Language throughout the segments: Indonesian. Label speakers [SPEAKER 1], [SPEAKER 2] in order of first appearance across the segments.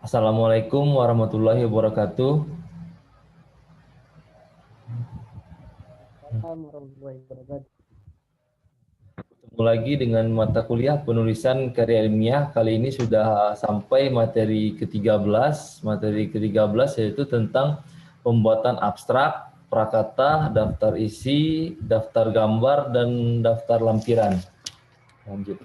[SPEAKER 1] Assalamualaikum warahmatullahi wabarakatuh.
[SPEAKER 2] Warahmatullahi wabarakatuh.
[SPEAKER 1] Ketemu lagi dengan mata kuliah penulisan karya ilmiah. Kali ini sudah sampai materi ke-13. Materi ke-13 yaitu tentang pembuatan abstrak, prakata, daftar isi, daftar gambar, dan daftar lampiran. Lanjut.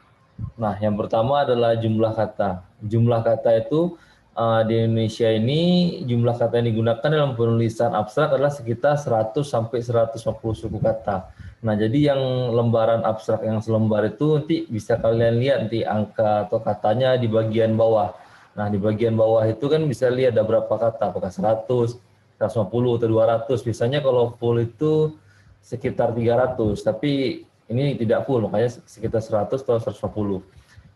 [SPEAKER 1] Nah, yang pertama adalah jumlah kata. Jumlah kata itu di Indonesia ini jumlah kata yang digunakan dalam penulisan abstrak adalah sekitar 100 sampai 150 suku kata. Nah, jadi yang lembaran abstrak yang selembar itu nanti bisa kalian lihat nanti angka atau katanya di bagian bawah. Nah, di bagian bawah itu kan bisa lihat ada berapa kata, apakah 100, 150 atau 200. Biasanya kalau full itu sekitar 300, tapi ini tidak full, makanya sekitar 100 atau 150.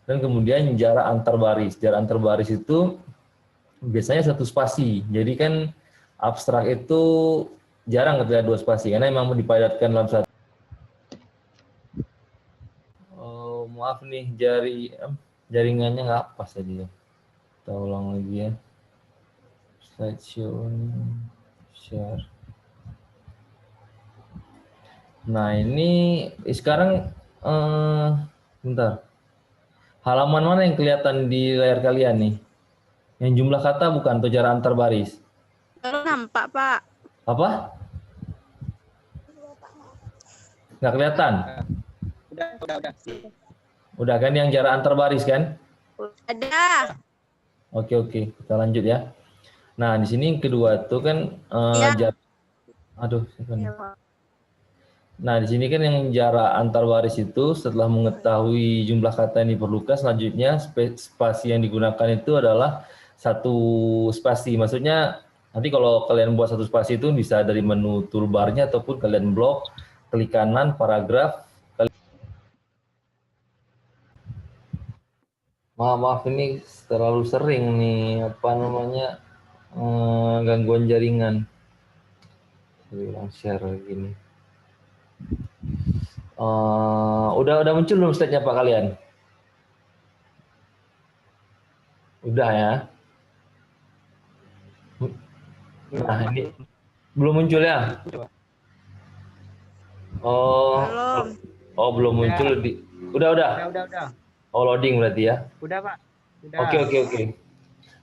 [SPEAKER 1] Dan kemudian jarak antar baris. Jarak antar baris itu biasanya satu spasi. Jadi kan abstrak itu jarang ketika dua spasi, karena memang dipadatkan dalam satu. Oh, maaf nih, jaringannya nggak pas tadi ya. Kita ulang lagi ya. Slideshow, share. Nah ini sekarang bentar. Halaman mana yang kelihatan di layar kalian nih? Yang jumlah kata bukan, atau jarak antar baris?
[SPEAKER 3] Baru nampak, Pak.
[SPEAKER 1] Apa? Nggak kelihatan?
[SPEAKER 2] Udah.
[SPEAKER 1] Udah kan yang jarak antar baris kan?
[SPEAKER 3] Ada.
[SPEAKER 1] Oke, kita lanjut ya. Nah, di sini yang kedua itu kan
[SPEAKER 3] Ya.
[SPEAKER 1] aduh, Nah, di sini kan yang jarak antar baris itu setelah mengetahui jumlah kata yang diperlukan, selanjutnya spasi yang digunakan itu adalah satu spasi. Maksudnya nanti kalau kalian buat satu spasi itu bisa dari menu toolbarnya ataupun kalian blok, klik kanan, paragraf. Maaf ini terlalu sering nih gangguan jaringan. Saya ulang share gini. Udah muncul belum slide-nya Pak kalian? Udah ya. Nah, ini belum muncul ya?
[SPEAKER 3] Belum.
[SPEAKER 1] Belum muncul di. Udah.
[SPEAKER 2] Udah.
[SPEAKER 1] Oh, loading berarti ya.
[SPEAKER 2] Udah, Pak. Udah.
[SPEAKER 1] Oke.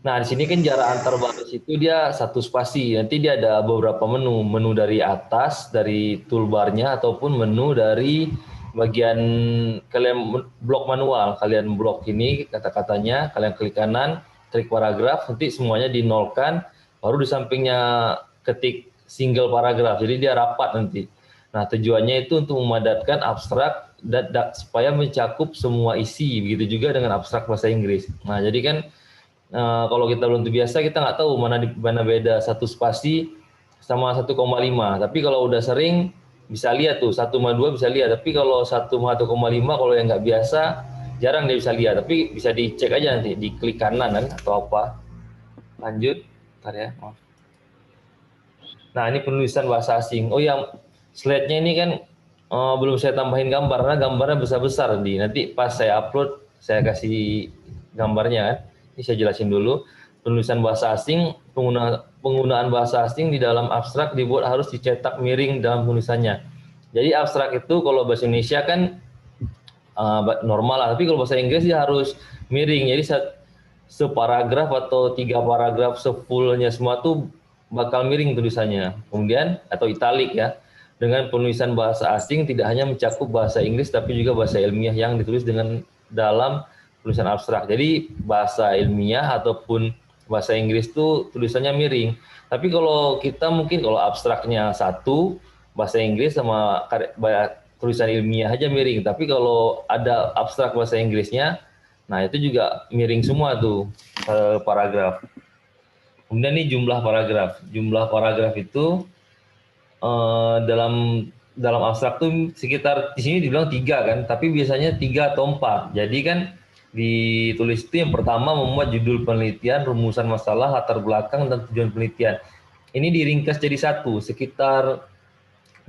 [SPEAKER 1] Nah, di sini kan jarak antar baris itu dia satu spasi. Nanti dia ada beberapa menu. Menu dari atas, dari toolbarnya, ataupun menu dari bagian kalian blok manual. Kalian blok ini kata-katanya, kalian klik kanan, klik paragraf, nanti semuanya dinolkan, baru di sampingnya ketik single paragraf. Jadi dia rapat nanti. Nah, tujuannya itu untuk memadatkan abstrak dan supaya mencakup semua isi. Begitu juga dengan abstrak bahasa Inggris. Nah, jadi kan kalau kita belum terbiasa kita nggak tahu mana beda satu spasi sama 1,5. Tapi kalau udah sering bisa lihat tuh 1,2 bisa lihat. Tapi kalau 1,5 kalau yang nggak biasa jarang dia bisa lihat. Tapi bisa dicek aja nanti di klik kanan kan atau apa. Lanjut, bentar ya. Maaf. Nah ini penulisan bahasa asing. Oh yang slide-nya ini kan belum saya tambahin gambar karena gambarnya besar-besar di. Nanti pas saya upload saya kasih gambarnya kan. Ini saya jelasin dulu. Penulisan bahasa asing, penggunaan bahasa asing di dalam abstrak dibuat harus dicetak miring dalam tulisannya. Jadi abstrak itu kalau bahasa Indonesia kan normal lah, tapi kalau bahasa Inggris dia harus miring. Jadi separagraf atau 3 paragraf sefullnya semua tuh bakal miring tulisannya. Kemudian atau italik ya. Dengan penulisan bahasa asing tidak hanya mencakup bahasa Inggris tapi juga bahasa ilmiah yang ditulis dengan dalam tulisan abstrak. Jadi bahasa ilmiah ataupun bahasa Inggris itu tulisannya miring. Tapi kalau kita mungkin kalau abstraknya satu, bahasa Inggris sama tulisan ilmiah aja miring. Tapi kalau ada abstrak bahasa Inggrisnya, nah itu juga miring semua tuh paragraf. Kemudian ini jumlah paragraf. Jumlah paragraf itu dalam abstrak tuh sekitar di sini dibilang 3 kan, tapi biasanya 3 atau 4. Jadi kan ditulis itu yang pertama memuat judul penelitian, rumusan masalah, latar belakang, dan tujuan penelitian. Ini diringkas jadi satu, sekitar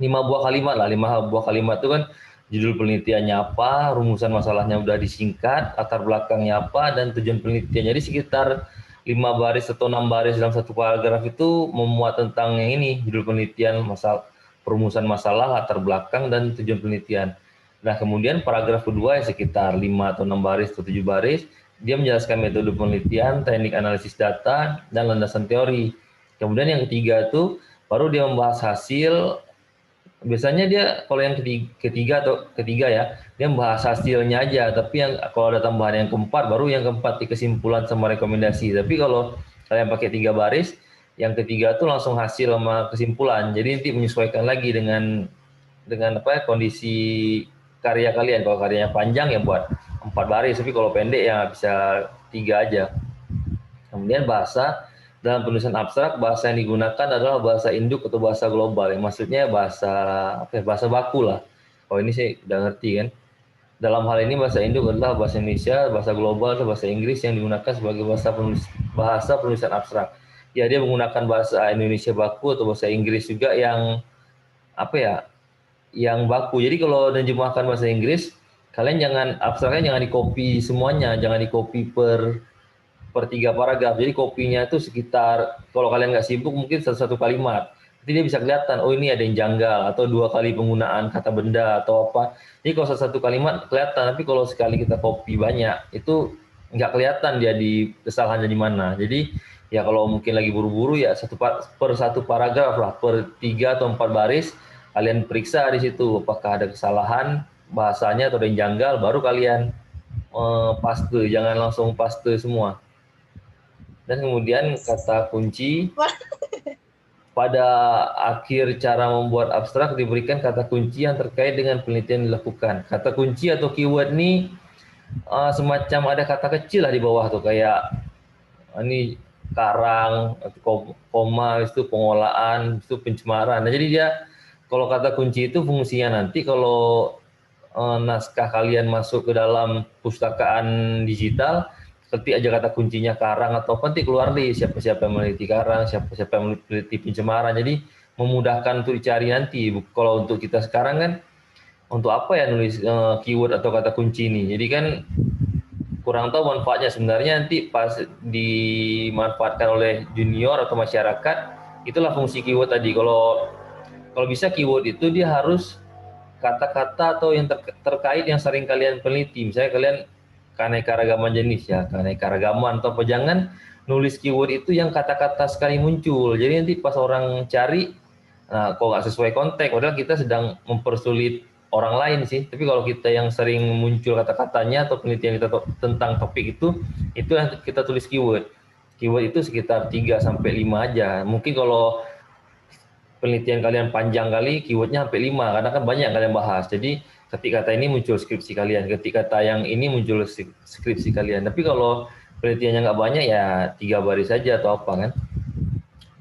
[SPEAKER 1] 5 buah kalimat lah. 5 buah kalimat itu kan judul penelitiannya apa, rumusan masalahnya udah disingkat, latar belakangnya apa, dan tujuan penelitian. Jadi sekitar 5 baris atau 6 baris dalam satu paragraf itu memuat tentang yang ini, judul penelitian, masalah, perumusan masalah, latar belakang, dan tujuan penelitian. Nah, kemudian paragraf kedua yang sekitar 5 atau 6 baris atau 7 baris, dia menjelaskan metode penelitian, teknik analisis data, dan landasan teori. Kemudian yang ketiga itu baru dia membahas hasil. Biasanya dia kalau yang ketiga ya, dia membahas hasilnya aja. Tapi yang kalau ada tambahan yang keempat, baru yang keempat di kesimpulan sama rekomendasi. Tapi kalau kalian pakai 3 baris, yang ketiga tuh langsung hasil sama kesimpulan. Jadi nanti menyesuaikan lagi dengan apa kondisi karya kalian. Kalau karyanya panjang ya buat 4 baris, tapi kalau pendek ya bisa 3 aja. Kemudian bahasa. Dalam penulisan abstrak, bahasa yang digunakan adalah bahasa induk atau bahasa global. Yang maksudnya bahasa baku lah. Oh, ini saya udah ngerti kan. Dalam hal ini bahasa induk adalah bahasa Indonesia, bahasa global atau bahasa Inggris yang digunakan sebagai bahasa penulisan abstrak. Ya, dia menggunakan bahasa Indonesia baku atau bahasa Inggris juga yang yang baku. Jadi kalau menerjemahkan bahasa Inggris, kalian abstraknya jangan di-copy semuanya, jangan di-copy per 3 paragraf. Jadi kopinya itu sekitar, kalau kalian nggak sibuk mungkin satu kalimat. Nanti dia bisa kelihatan, oh ini ada yang janggal, atau 2 kali penggunaan kata benda, atau apa. Jadi kalau satu kalimat kelihatan, tapi kalau sekali kita copy banyak, itu nggak kelihatan dia di kesalahannya di mana. Jadi ya kalau mungkin lagi buru-buru ya per satu paragraf lah, per 3 atau 4 baris, kalian periksa di situ apakah ada kesalahan bahasanya atau ada yang janggal, baru kalian paste, jangan langsung paste semua. Dan kemudian kata kunci, pada akhir cara membuat abstrak diberikan kata kunci yang terkait dengan penelitian dilakukan. Kata kunci atau keyword ini semacam ada kata kecil lah di bawah tuh, kayak ini karang, koma, itu pengolahan, itu pencemaran. Nah, jadi dia kalau kata kunci itu fungsinya nanti kalau naskah kalian masuk ke dalam pustakaan digital, ketik aja kata kuncinya karang atau apa, nanti keluar nih siapa-siapa yang meneliti karang, siapa-siapa yang meneliti pencemaran. Jadi memudahkan untuk dicari nanti. Kalau untuk kita sekarang kan, untuk apa ya nulis keyword atau kata kunci ini? Jadi kan kurang tahu manfaatnya. Sebenarnya nanti pas dimanfaatkan oleh junior atau masyarakat, itulah fungsi keyword tadi. Kalau bisa keyword itu dia harus kata-kata atau yang terkait yang sering kalian peneliti. Misalnya kalian keanekaragaman jenis ya, keanekaragaman atau apa, jangan nulis keyword itu yang kata-kata sekali muncul. Jadi nanti pas orang cari, nah kok nggak sesuai konteks, padahal kita sedang mempersulit orang lain sih. Tapi kalau kita yang sering muncul kata-katanya atau penelitian kita tentang topik itu yang kita tulis keyword. Keyword itu sekitar 3 sampai 5 aja. Mungkin kalau penelitian kalian panjang kali, keywordnya sampai 5, karena kan banyak kalian bahas. Jadi ketik kata ini muncul skripsi kalian, ketik kata yang ini muncul skripsi kalian. Tapi kalau penelitiannya nggak banyak ya 3 baris saja atau apa kan.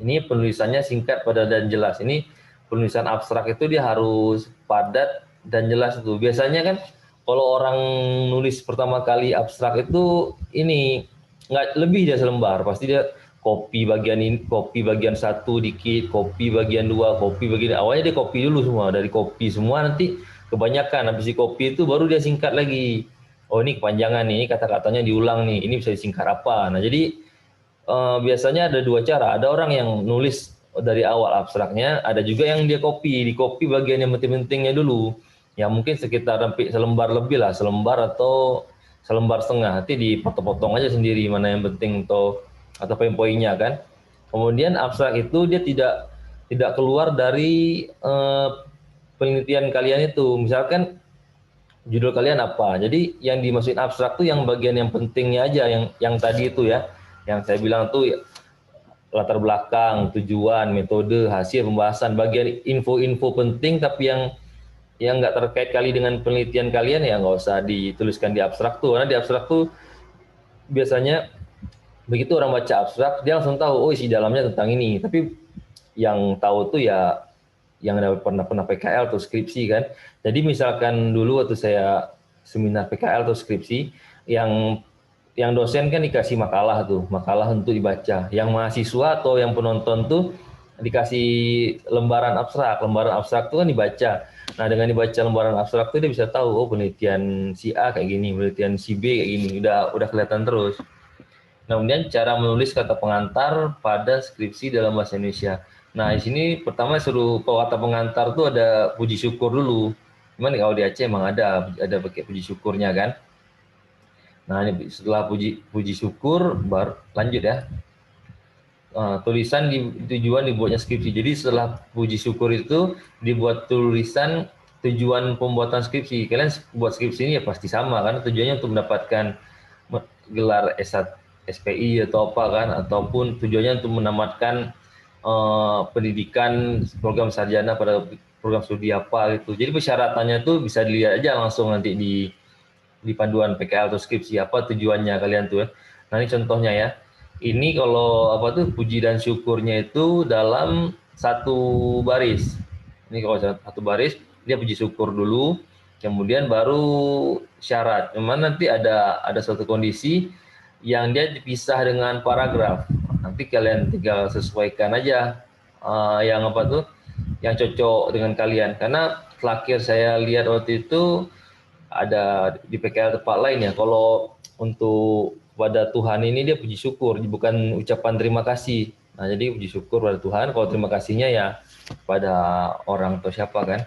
[SPEAKER 1] Ini penulisannya singkat, padat, dan jelas. Ini penulisan abstrak itu dia harus padat dan jelas itu. Biasanya kan kalau orang nulis pertama kali abstrak itu ini nggak lebih dia selembar, pasti dia copy bagian ini, copy bagian 1 dikit, copy bagian 2, copy bagian, awalnya dia copy dulu semua, dari copy semua nanti kebanyakan, habis di copy itu baru dia singkat lagi. Oh ini kepanjangan nih, ini kata-katanya diulang nih, ini bisa disingkat apa. Nah jadi biasanya ada 2 cara. Ada orang yang nulis dari awal abstraknya, ada juga yang dia di copy bagian yang penting-pentingnya dulu. Ya mungkin sekitar sampai selembar lebih lah, selembar atau selembar setengah. Nanti dipotong-potong aja sendiri mana yang penting atau poin-poinnya kan. Kemudian abstrak itu dia tidak keluar dari penelitian kalian itu. Misalkan judul kalian apa, jadi yang dimasukin abstrak tuh yang bagian yang pentingnya aja, yang tadi itu ya, yang saya bilang tuh latar belakang, tujuan, metode, hasil pembahasan, bagian info-info penting tapi yang nggak terkait kali dengan penelitian kalian ya nggak usah dituliskan di abstrak tuh, karena di abstrak tuh biasanya begitu orang baca abstrak dia langsung tahu, oh isi dalamnya tentang ini. Tapi yang tahu tuh ya yang pernah PKL atau skripsi kan. Jadi misalkan dulu waktu saya seminar PKL atau skripsi, yang dosen kan dikasih makalah untuk dibaca. Yang mahasiswa atau yang penonton tuh dikasih lembaran abstrak. Lembaran abstrak tuh kan dibaca. Nah dengan dibaca lembaran abstrak tuh dia bisa tahu, oh penelitian si A kayak gini, penelitian si B kayak gini, udah kelihatan terus. Nah, kemudian cara menulis kata pengantar pada skripsi dalam bahasa Indonesia. Nah, di sini pertama suruh kalau kata pengantar tuh ada puji syukur dulu. Cuman kalau di Aceh emang ada pakai puji syukurnya kan. Nah, ini setelah puji syukur baru lanjut ya. Tulisan tujuan dibuatnya skripsi. Jadi setelah puji syukur itu dibuat tulisan tujuan pembuatan skripsi. Kalian buat skripsi ini ya pasti sama kan, tujuannya untuk mendapatkan gelar S1, SPI atau apa kan, ataupun tujuannya untuk menamatkan pendidikan program sarjana pada program studi apa gitu. Jadi persyaratannya tuh bisa dilihat aja langsung nanti di panduan PKL atau skripsi apa tujuannya kalian tuh ya. Nah ini contohnya ya. Ini kalau apa tuh puji dan syukurnya itu dalam satu baris. Ini kalau satu baris dia puji syukur dulu, kemudian baru syarat. Cuman nanti ada suatu kondisi yang dia dipisah dengan paragraf. Nanti kalian tinggal sesuaikan aja yang apa tuh yang cocok dengan kalian. Karena terakhir saya lihat waktu itu ada di PKL tempat lain ya. Kalau untuk pada Tuhan ini dia puji syukur, bukan ucapan terima kasih. Nah, jadi puji syukur pada Tuhan. Kalau terima kasihnya ya pada orang atau siapa kan.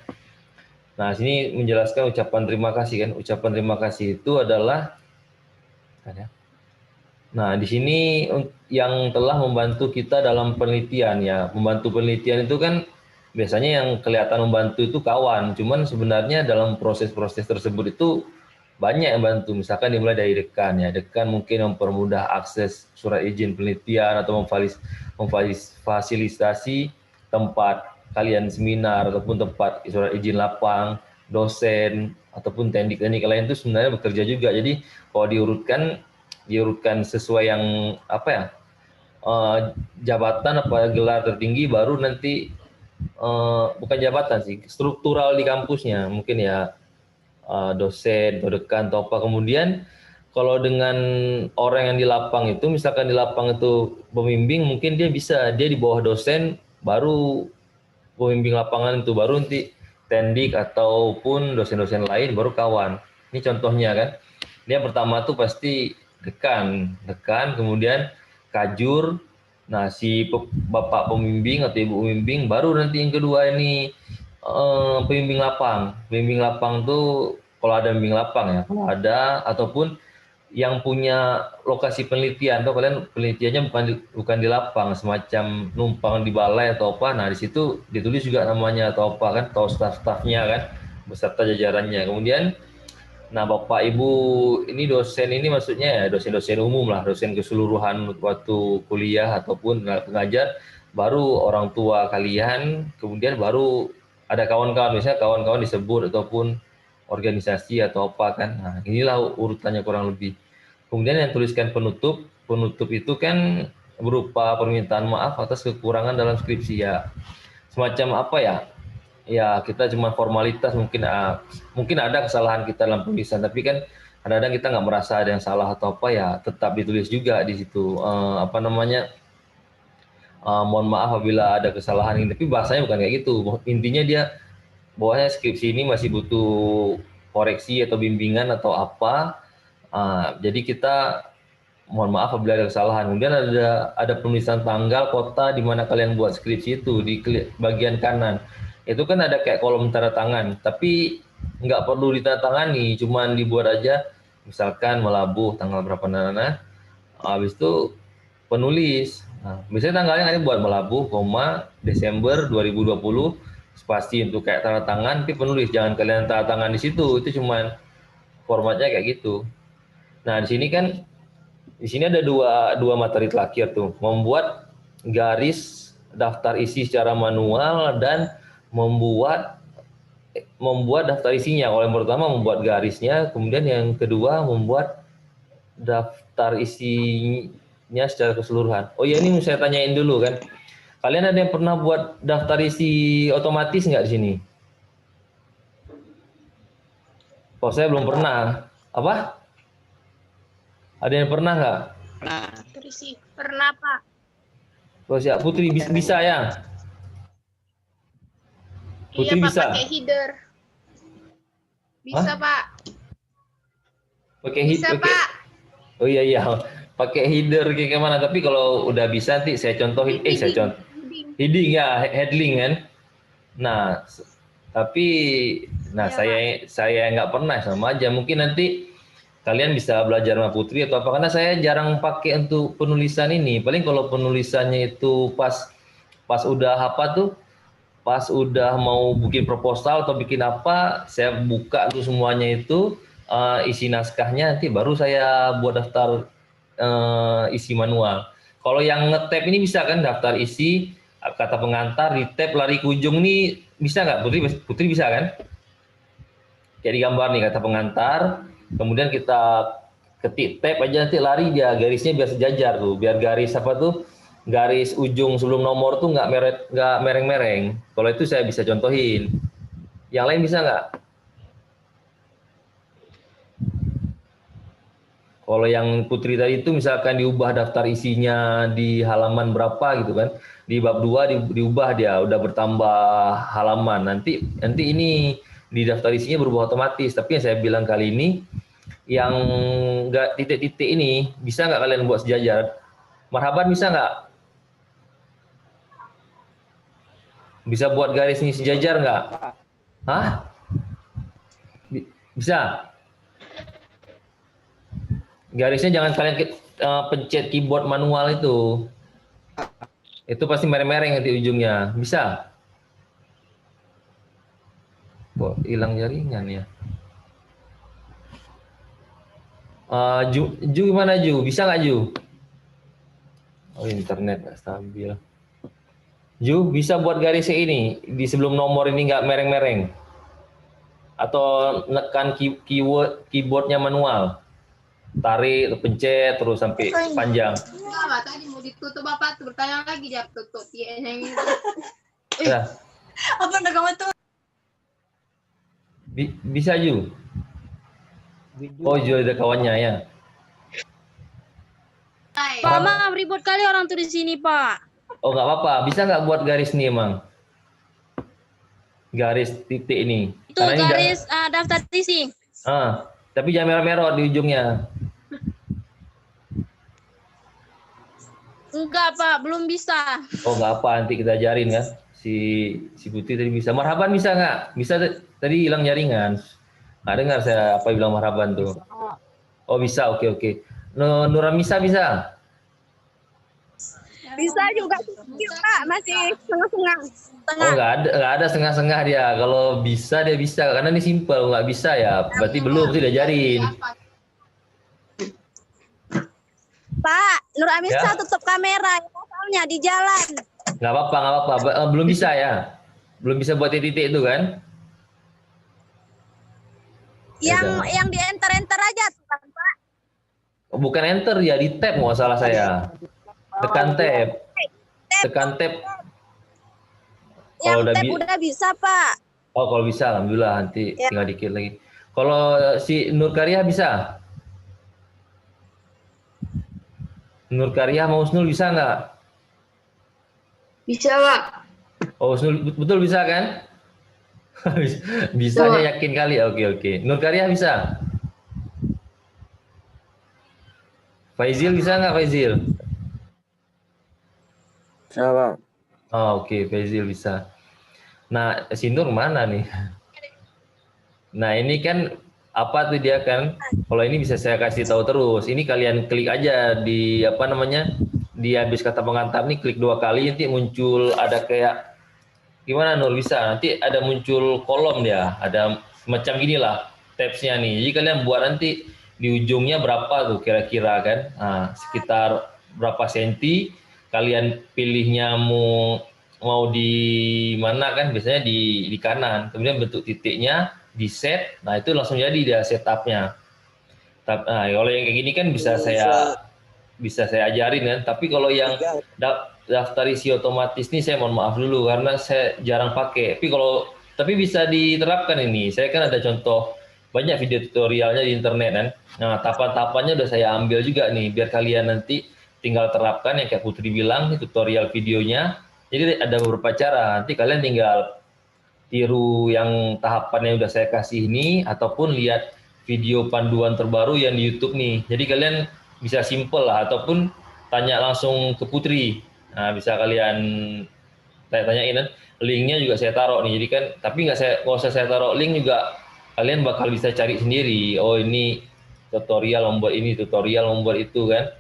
[SPEAKER 1] Nah, sini menjelaskan ucapan terima kasih kan. Ucapan terima kasih itu adalah nah, di sini yang telah membantu kita dalam penelitian ya. Membantu penelitian itu kan biasanya yang kelihatan membantu itu kawan. Cuman sebenarnya dalam proses-proses tersebut itu banyak yang bantu. Misalkan dimulai dari dekan ya. Dekan mungkin mempermudah akses surat izin penelitian atau memfasilitasi tempat kalian seminar ataupun tempat surat izin lapang, dosen ataupun teknik-teknik lain itu sebenarnya bekerja juga. Jadi kalau diurutkan sesuai yang apa ya jabatan apa gelar tertinggi baru nanti bukan jabatan sih struktural di kampusnya mungkin ya dosen atau dekan atau apa. Kemudian kalau dengan orang yang di lapang itu misalkan di lapang itu pembimbing mungkin dia di bawah dosen baru pembimbing lapangan itu baru nanti tendik ataupun dosen-dosen lain baru kawan. Ini contohnya kan. Dia pertama tuh pasti dekan, kemudian kajur. Nah, si bapak pembimbing atau ibu pembimbing baru nanti yang kedua ini pembimbing lapang. Pembimbing lapang tuh kalau ada pembimbing lapang ya, kalau ada ataupun yang punya lokasi penelitian atau kalian penelitiannya bukan di lapang semacam numpang di balai atau apa, nah di situ ditulis juga namanya atau apa kan, atau staf-stafnya kan beserta jajarannya. Kemudian nah bapak ibu ini dosen ini maksudnya ya dosen-dosen umum lah, dosen keseluruhan waktu kuliah ataupun pengajar, baru orang tua kalian, kemudian baru ada kawan-kawan, misalnya kawan-kawan disebut ataupun organisasi atau apa kan. Nah inilah urutannya kurang lebih. Kemudian yang tuliskan penutup itu kan berupa permintaan maaf atas kekurangan dalam skripsi ya. Semacam apa ya? Ya kita cuma formalitas mungkin ada kesalahan kita dalam penulisan, tapi kan kadang-kadang kita nggak merasa ada yang salah atau apa ya tetap ditulis juga di situ apa namanya mohon maaf apabila ada kesalahan ini, tapi bahasanya bukan kayak gitu. Intinya dia bahwasanya skripsi ini masih butuh koreksi atau bimbingan atau apa. Jadi kita mohon maaf apabila ada kesalahan. Kemudian ada penulisan tanggal kota di mana kalian buat skripsi itu di bagian kanan. Itu kan ada kayak kolom tanda tangan, tapi nggak perlu ditandatangani, cuman dibuat aja misalkan Melabuh tanggal berapa nana. Habis itu penulis. Nah, misalnya tanggalnya nanti buat Melabuh, Desember 2020, spasi untuk kayak tanda tangan, tapi penulis jangan kalian tanda tangan di situ. Itu cuman formatnya kayak gitu. Nah, di sini ada dua materi terakhir tuh, membuat garis daftar isi secara manual dan membuat daftar isinya. Kalau yang pertama membuat garisnya, kemudian yang kedua membuat daftar isinya secara keseluruhan. Oh iya, ini saya tanyain dulu kan. Kalian ada yang pernah buat daftar isi otomatis nggak di sini? Oh, saya belum pernah. Apa? Ada yang pernah nggak?
[SPEAKER 2] Nah,
[SPEAKER 3] Terisi. Pernah, Pak.
[SPEAKER 1] Oh, siap. Putri bisa ya? Putri
[SPEAKER 3] Iya, Pak,
[SPEAKER 1] bisa?
[SPEAKER 3] pakai header. Bisa,
[SPEAKER 1] Hah?
[SPEAKER 3] Pak.
[SPEAKER 1] Pakai
[SPEAKER 3] Bisa, Pak.
[SPEAKER 1] Oh iya. pakai header kayak gimana. Tapi kalau udah bisa nanti saya contohin. Heading ya, headling kan. Nah, tapi nah saya nggak pernah, sama aja. Mungkin nanti kalian bisa belajar sama Putri atau apa, karena saya jarang pakai untuk penulisan ini. Paling kalau penulisannya itu pas udah apa tuh, pas udah mau bikin proposal atau bikin apa, saya buka tuh semuanya itu, isi naskahnya, nanti baru saya buat daftar isi manual. Kalau yang nge-tab ini bisa kan, daftar isi, kata pengantar, di tab lari ke ujung nih, bisa nggak Putri? Putri bisa kan? Kayak di gambar nih, kata pengantar, kemudian kita ketik tab aja, nanti lari dia, garisnya biar sejajar tuh, biar garis apa tuh, garis ujung sebelum nomor tuh nggak mereng-mereng. Kalau itu saya bisa contohin. Yang lain bisa nggak? Kalau yang Putri tadi itu misalkan diubah daftar isinya di halaman berapa gitu kan, di bab 2 diubah, dia udah bertambah halaman. Nanti ini di daftar isinya berubah otomatis. Tapi yang saya bilang kali ini, yang nggak titik-titik ini, bisa nggak kalian buat sejajar? Marhaban bisa nggak? Bisa buat garis ini sejajar nggak? Hah? Bisa? Garisnya jangan kalian pencet keyboard manual itu. Itu pasti mereng-mereng nanti ujungnya. Bisa? Kok hilang jaringan ya? Ju gimana Ju? Bisa nggak Ju? Oh, internet nggak stabil. Ju, bisa buat garisnya ini di sebelum nomor ini nggak mereng-mereng? Atau nekan keyboardnya manual? Tarik, pencet terus sampai panjang.
[SPEAKER 3] Enggak, tadi mau ditutup Bapak tuh bertanya lagi dia tutup. Iya, yang itu.
[SPEAKER 1] Ya.
[SPEAKER 4] Apa nak kamu tuh?
[SPEAKER 1] Bisa Ju? Oh, Ju ada kawannya ya.
[SPEAKER 5] Pak, maaf ribut kali orang tuh di sini, Pak.
[SPEAKER 1] Oh, nggak apa-apa. Bisa nggak buat garis nih emang? Garis titik ini.
[SPEAKER 5] Itu
[SPEAKER 1] karena
[SPEAKER 5] garis daftar isi.
[SPEAKER 1] Tapi jangan merah-merah di ujungnya.
[SPEAKER 5] Enggak, Pak, belum bisa.
[SPEAKER 1] Oh, nggak apa, nanti kita ajarin kan. Si Putri tadi bisa. Marhaban bisa nggak? Bisa, tadi hilang jaringan. Nggak dengar saya apa bilang marhaban tuh. Oh, bisa, oke. Nuramisa bisa?
[SPEAKER 4] Bisa juga Pak, masih setengah-setengah.
[SPEAKER 1] Oh, nggak ada setengah-setengah dia. Kalau bisa dia bisa, karena ini simpel. Nggak bisa ya, berarti belum sih diajarin.
[SPEAKER 4] Pak, Nur Amisa
[SPEAKER 1] Ya?
[SPEAKER 4] tutup kamera, soalnya di jalan.
[SPEAKER 1] Nggak apa-apa. Belum bisa ya? Belum bisa buat titik itu kan?
[SPEAKER 4] Yang di enter aja tuh kan, Pak.
[SPEAKER 1] Oh, bukan enter ya, di tab nggak salah saya. Tekan tab. Tekan tab.
[SPEAKER 4] Yang
[SPEAKER 1] Kalau
[SPEAKER 4] tab udah bisa, Pak.
[SPEAKER 1] Oh, kalau bisa, alhamdulillah, nanti
[SPEAKER 4] Ya.
[SPEAKER 1] tinggal dikit lagi. Kalau si Nur Karya bisa? Nur Karya mau Husnul bisa nggak?
[SPEAKER 3] Bisa, Pak.
[SPEAKER 1] Oh, Husnul betul bisa kan? Bisanya yakin kali. Oke. Nur Karya bisa? Faizil bisa nggak, Faizil?
[SPEAKER 2] Bisa, Bang.
[SPEAKER 1] Oh, oke, Faizil bisa. Nah, si Nur mana nih? Nah, ini kan apa tuh dia kan? Kalau ini bisa saya kasih tahu terus. Ini kalian klik aja di apa namanya? Di habis kata pengantar nih, klik 2 kali, nanti muncul ada kayak gimana Nur, bisa? Nanti ada muncul kolom dia, ada macam gini lah tabsnya nih. Jadi kalian buat nanti di ujungnya berapa tuh kira-kira kan? Nah, sekitar berapa senti? Kalian pilihnya mau di mana kan? Biasanya di kanan. Kemudian bentuk titiknya di set. Nah, itu langsung jadi dia setupnya. Nah, kalau yang kayak gini kan bisa saya ajarin kan. Tapi kalau yang daftar isi otomatis nih, saya mohon maaf dulu karena saya jarang pakai. Tapi bisa diterapkan ini. Saya kan ada contoh banyak video tutorialnya di internet kan. Nah, tahapan-tahapannya udah saya ambil juga nih, biar kalian nanti tinggal terapkan yang kayak Putri bilang, tutorial videonya. Jadi ada beberapa cara. Nanti kalian tinggal tiru yang tahapan yang udah saya kasih ini, ataupun lihat video panduan terbaru yang di YouTube nih. Jadi kalian bisa simple lah, ataupun tanya langsung ke Putri. Nah, bisa kalian tanya-tanyain kan. Linknya juga saya taruh nih, jadi kan, tapi nggak usah saya taruh link juga, kalian bakal bisa cari sendiri. Oh, ini tutorial membuat ini, tutorial membuat itu kan.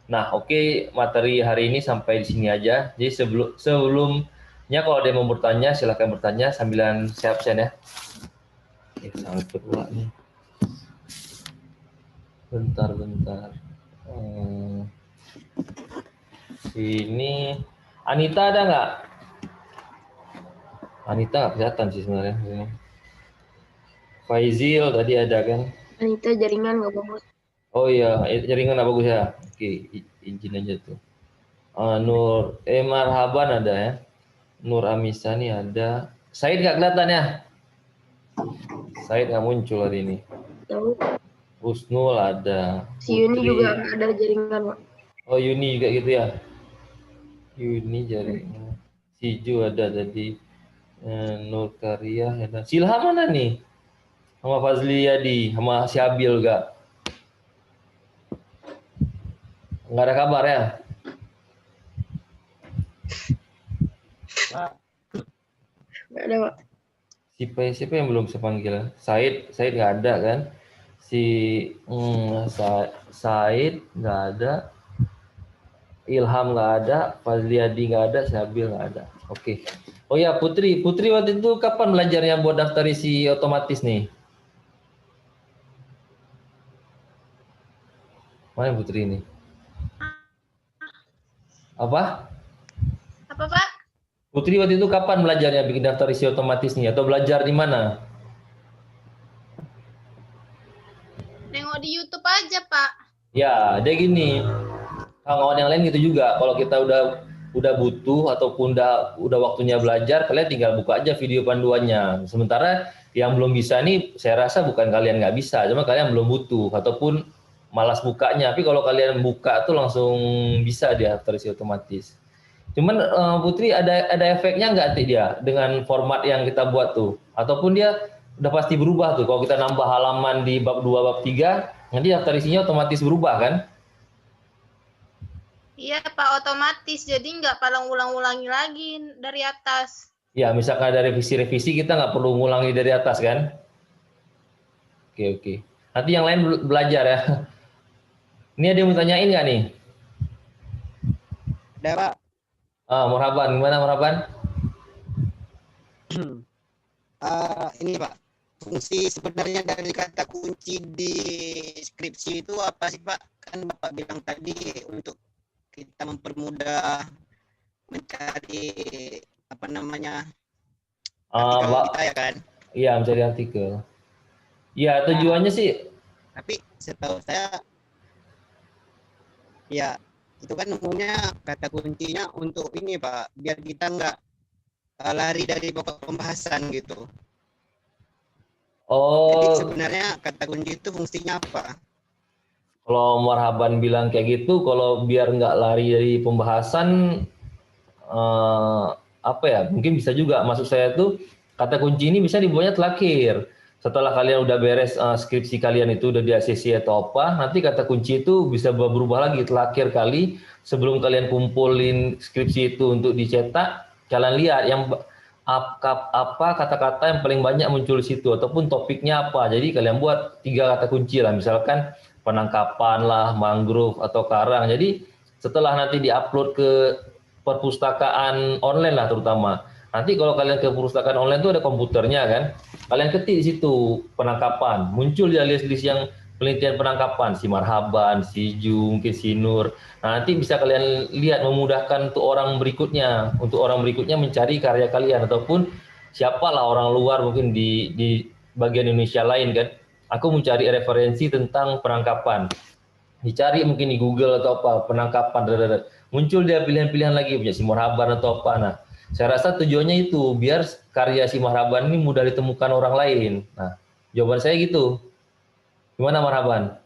[SPEAKER 1] Nah, oke, materi hari ini sampai di sini aja. Jadi sebelumnya kalau ada yang mau bertanya, silahkan bertanya sambilan saya absen ya. Sangat berdua nih. Bentar. Ini Anita ada nggak? Anita nggak kelihatan sih sebenarnya. Faizil tadi ada kan?
[SPEAKER 6] Anita jaringan nggak bagus.
[SPEAKER 1] Oh iya, jaringan nggak bagus ya. Oke, izin aja tuh. Nur, Marhaban ada ya. Nur Amisa nih ada. Said nggak kelihatan ya? Said nggak muncul hari ini.
[SPEAKER 6] Tahu.
[SPEAKER 1] Husnul ada.
[SPEAKER 6] Si Yuni
[SPEAKER 1] Putri.
[SPEAKER 6] juga nggak ada jaringan, Pak.
[SPEAKER 1] Oh, Yuni juga gitu ya? Yuni jaringan. Siju ada tadi. Nur Karya ada. Silham mana nih? Sama Fazli Yadi, sama Syabil gak? Nggak ada kabar ya?
[SPEAKER 6] Nggak ada, Pak.
[SPEAKER 1] Siapa yang belum saya panggil? Said nggak ada kan? Said nggak ada. Ilham nggak ada, Fazliadi nggak ada, Syabil nggak ada. Oke. Oh ya, Putri waktu itu kapan belajarnya buat daftar isi otomatis nih? Mana Putri ini? Apa?
[SPEAKER 3] Apa, Pak?
[SPEAKER 1] Putri waktu itu kapan belajarnya bikin daftar isi otomatis nih? Atau belajar di mana?
[SPEAKER 3] Nengok di YouTube aja, Pak.
[SPEAKER 1] Ya, dia gini. Kawan-kawan yang lain gitu juga. Kalau kita udah butuh ataupun udah waktunya belajar, kalian tinggal buka aja video panduannya. Sementara yang belum bisa nih, saya rasa bukan kalian nggak bisa, cuma kalian belum butuh ataupun malas bukanya. Tapi kalau kalian buka tuh langsung bisa dia daftar isi otomatis. Cuman Putri ada efeknya nggak dia dengan format yang kita buat tuh? Ataupun dia udah pasti berubah tuh. Kalau kita nambah halaman di bab 2, bab 3, nanti daftar isinya otomatis berubah kan?
[SPEAKER 3] Iya, Pak, otomatis. Jadi nggak palang ulang-ulangi lagi dari atas.
[SPEAKER 1] Ya, misalkan ada revisi-revisi kita nggak perlu ngulangi dari atas kan? Oke. Nanti yang lain belajar ya. Ini ada yang mau tanyain nggak nih?
[SPEAKER 2] Ada, Pak.
[SPEAKER 1] Marhaban, gimana Marhaban?
[SPEAKER 2] Ini, Pak. Fungsi sebenarnya dari kata kunci di skripsi itu apa sih, Pak? Kan Bapak bilang tadi untuk kita mempermudah mencari artikel kita ya kan?
[SPEAKER 1] Iya, mencari artikel. Iya, tujuannya sih.
[SPEAKER 2] Tapi setahu saya, ya itu kan umumnya kata kuncinya untuk ini, Pak, biar kita nggak lari dari pokok pembahasan gitu. Jadi
[SPEAKER 1] Oh,
[SPEAKER 2] sebenarnya kata kunci itu fungsinya apa?
[SPEAKER 1] kalau Marhaban bilang kayak gitu, kalau biar nggak lari dari pembahasan, apa ya? Mungkin bisa juga. Maksud saya tuh kata kunci ini bisa dibuatnya terakhir. Setelah kalian udah beres skripsi kalian itu udah di ACC atau apa, nanti kata kunci itu bisa berubah lagi terakhir kali sebelum kalian kumpulin skripsi itu untuk dicetak. Kalian lihat yang apa kata-kata yang paling banyak muncul di situ ataupun topiknya apa. Jadi kalian buat 3 kata kunci lah, misalkan penangkapan lah, mangrove atau karang. Jadi setelah nanti diupload ke perpustakaan online lah terutama. Nanti kalau kalian ke perpustakaan online itu ada komputernya kan. Kalian ketik di situ penangkapan, muncul dia list-list yang penelitian penangkapan, si Marhaban, si Ju, mungkin si Nur. Nah, nanti bisa kalian lihat memudahkan untuk orang berikutnya mencari karya kalian ataupun siapalah orang luar mungkin di bagian Indonesia lain kan. Aku mencari referensi tentang penangkapan. Dicari mungkin di Google atau apa, penangkapan, muncul dia pilihan-pilihan lagi punya si Marhaban atau apa. Nah, saya rasa tujuannya itu biar karya si Marhaban ini mudah ditemukan orang lain. Nah, jawaban saya gitu. Gimana Marhaban?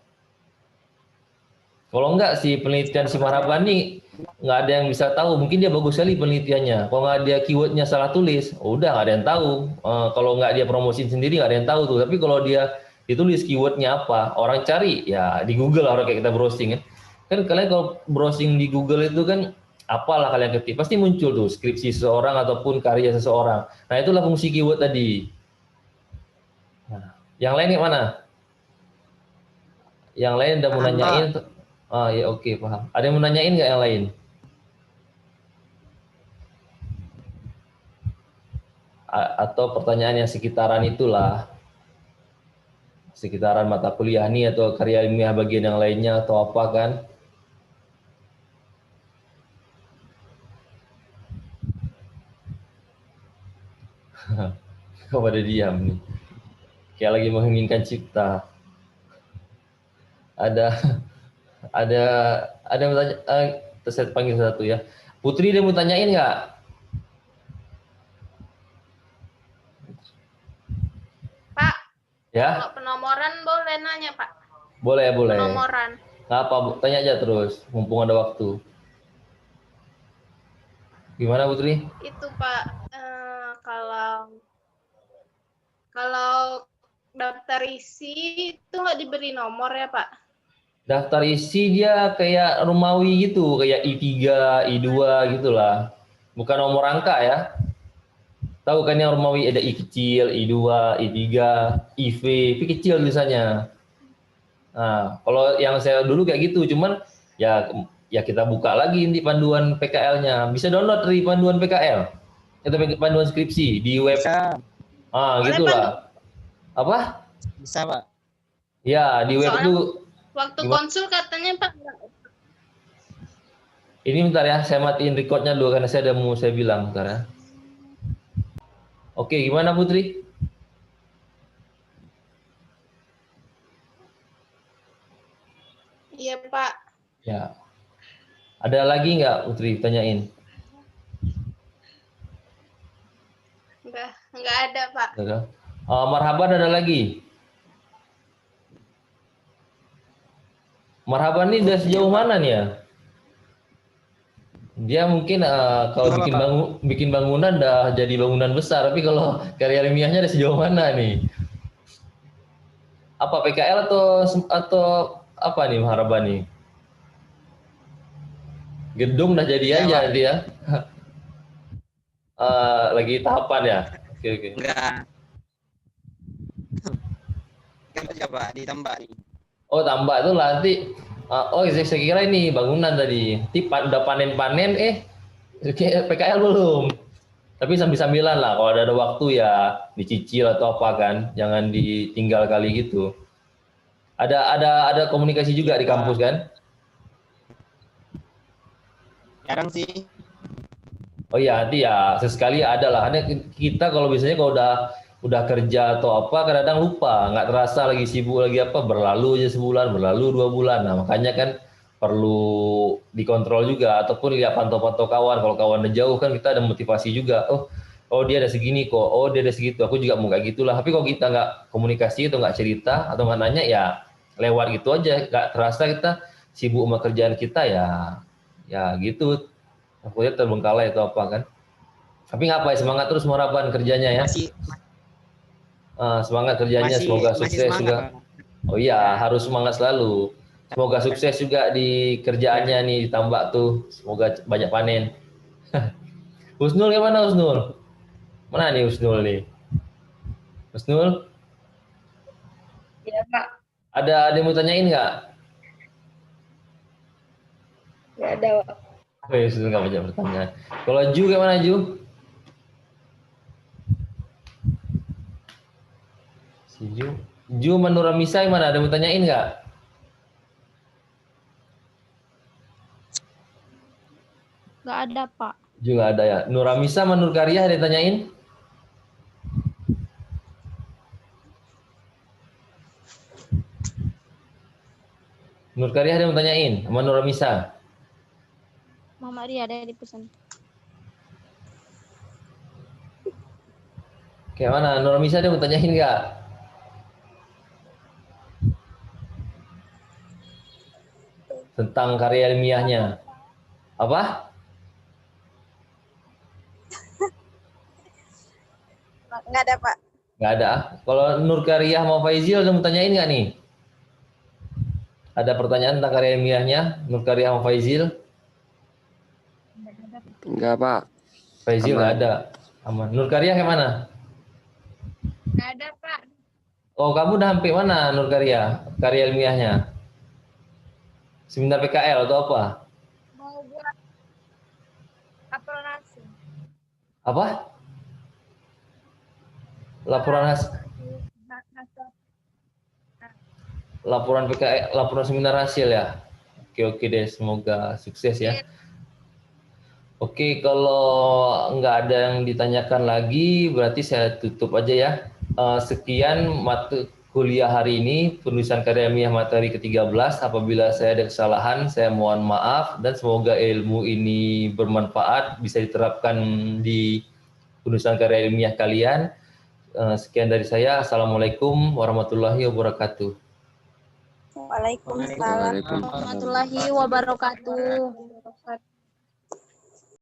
[SPEAKER 1] Kalau enggak si penelitian si Marhaban ini nggak ada yang bisa tahu. Mungkin dia bagus sekali penelitiannya. Kalau nggak dia keywordnya salah tulis, udah nggak ada yang tahu. Kalau nggak dia promosiin sendiri nggak ada yang tahu tuh. Tapi kalau dia ditulis keywordnya apa, orang cari ya di Google orang kayak kita browsing kan. Kan kalian kalau browsing di Google itu kan apalah kalian ketik pasti muncul tuh skripsi seseorang ataupun karya seseorang. Nah itulah fungsi keyword tadi. Nah, yang lain yang mana? Yang lain udah mau
[SPEAKER 2] Paham,
[SPEAKER 1] nanyain? Ah ya oke paham. Ada yang mau nanyain nggak yang lain? Atau pertanyaan yang sekitaran itulah, sekitaran mata kuliah nih atau karya ilmiah bagian yang lainnya atau apa kan? Kau pada diam nih, kayak lagi menginginkan cipta. Ada ada ada yang bertanya, saya panggil satu ya. Putri dia mau tanyain nggak?
[SPEAKER 3] Pak,
[SPEAKER 1] Ya,
[SPEAKER 3] kalau penomoran boleh nanya, Pak.
[SPEAKER 1] boleh boleh.
[SPEAKER 3] Penomoran.
[SPEAKER 1] Nggak apa, Bu. Tanya aja terus, mumpung ada waktu. Gimana Putri?
[SPEAKER 3] Itu, Pak, kalau daftar isi itu nggak diberi nomor ya, Pak?
[SPEAKER 1] Daftar isi dia kayak Romawi gitu, kayak I3, I2 gitulah. Bukan nomor angka ya. Tahu kan yang Romawi ada I kecil, I2, I3, IV, V kecil tulisannya. Nah, kalau yang saya dulu kayak gitu, cuman ya kita buka lagi di panduan PKL-nya. Bisa download dari panduan PKL. Atau panduan skripsi di web.
[SPEAKER 2] Bisa,
[SPEAKER 3] Boleh,
[SPEAKER 1] Gitulah. Apa?
[SPEAKER 2] bisa Pak.
[SPEAKER 1] Ya, di web
[SPEAKER 3] Soalnya
[SPEAKER 1] itu.
[SPEAKER 3] waktu
[SPEAKER 1] Gimana?
[SPEAKER 3] konsul katanya, Pak,
[SPEAKER 1] Ini bentar ya, saya matiin recordnya dulu karena saya mau saya bilang bentar ya. Oke, gimana Putri?
[SPEAKER 3] iya, Pak.
[SPEAKER 1] Ya. Ada lagi nggak Putri tanyain?
[SPEAKER 3] Nggak ada, Pak.
[SPEAKER 1] Ada. Marhaban ada lagi. Marhaban ini udah sejauh mana nih ya? Dia mungkin kalau bikin bangunan udah jadi bangunan besar, tapi kalau karya ilmiahnya udah sejauh mana nih? Apa PKL atau apa nih Marhaban nih? Gedung udah jadi aja dia. Lagi tahapan ya? Oke.
[SPEAKER 2] Enggak. Kan coba ditambah nih.
[SPEAKER 1] Oh tambah itu nanti. Saya kira ini bangunan tadi. Udah panen-panen PKL belum. Tapi sambil-sambilan lah. Kalau ada waktu ya dicicil atau apa kan. Jangan ditinggal kali gitu. Ada komunikasi juga di kampus kan?
[SPEAKER 2] Jarang sih.
[SPEAKER 1] Oh iya, nanti ya sesekali ada lah. Kita kalau biasanya kalau udah kerja atau apa kadang-kadang lupa, nggak terasa lagi sibuk lagi apa, berlalu aja sebulan, berlalu 2 bulan. Nah makanya kan perlu dikontrol juga ataupun lihat pantau-pantau kawan. Kalau kawan jauh kan kita ada motivasi juga. Oh dia ada segini kok, oh dia ada segitu. Aku juga mau kayak gitulah. Tapi kalau kita nggak komunikasi atau nggak cerita atau nggak nanya ya lewat gitu aja, nggak terasa kita sibuk sama kerjaan kita ya gitu. Aku lihat terbengkalai atau apa kan. Tapi ngapain semangat terus Marhaban kerjanya ya. Semangat kerjanya, semoga sukses
[SPEAKER 2] semangat,
[SPEAKER 1] juga.
[SPEAKER 2] Pak.
[SPEAKER 1] Oh iya, harus semangat selalu. Semoga sukses juga di kerjaannya nih ditambah tuh. Semoga banyak panen. Husnul gimana Husnul? Mana nih Husnul nih? Husnul?
[SPEAKER 6] Iya, Pak.
[SPEAKER 1] Ada yang mau tanyain nggak?
[SPEAKER 6] Nggak ada, Pak.
[SPEAKER 1] Oh ya, Husnul nggak banyak pertanyaan. Kalau Ju gimana Ju? Si Ju menurut Misa gimana? Ada yang mau tanyain nggak?
[SPEAKER 5] Nggak ada, Pak.
[SPEAKER 1] Ju nggak ada ya. Nuramisa sama Nur Karya ada yang tanyain? Nur Karya ada yang mau tanyain sama Nuramisa?
[SPEAKER 5] Mama Ria ada di pesan.
[SPEAKER 1] Kayak mana? Nuramisa ada yang mau tanyain nggak? Tentang karya ilmiahnya. Apa?
[SPEAKER 4] Nggak ada, Pak.
[SPEAKER 1] Nggak ada. Kalau Nur Karia sama Faizil ada mau tanyain nggak nih? Ada pertanyaan tentang karya ilmiahnya Nur Karia sama Faizil?
[SPEAKER 7] Enggak, Pak.
[SPEAKER 1] Faizil nggak
[SPEAKER 7] Aman.
[SPEAKER 1] ada. Aman. Nur Karia kayak mana?
[SPEAKER 6] Nggak ada, Pak.
[SPEAKER 1] Oh, kamu udah sampai mana Nur Karia? Karya ilmiahnya? Seminar PKL atau apa?
[SPEAKER 6] Mau buat laporan hasil.
[SPEAKER 1] Apa? Laporan laporan PKL, laporan seminar hasil ya. Oke deh, semoga sukses ya. Oke, kalau nggak ada yang ditanyakan lagi, berarti saya tutup aja ya. Sekian mata kuliah hari ini, penulisan karya ilmiah materi ke-13. Apabila saya ada kesalahan, saya mohon maaf dan semoga ilmu ini bermanfaat, bisa diterapkan di penulisan karya ilmiah kalian. Sekian dari saya. Assalamualaikum warahmatullahi wabarakatuh.
[SPEAKER 4] Waalaikumsalam
[SPEAKER 7] Waalaikumsalam.
[SPEAKER 5] Warahmatullahi wabarakatuh.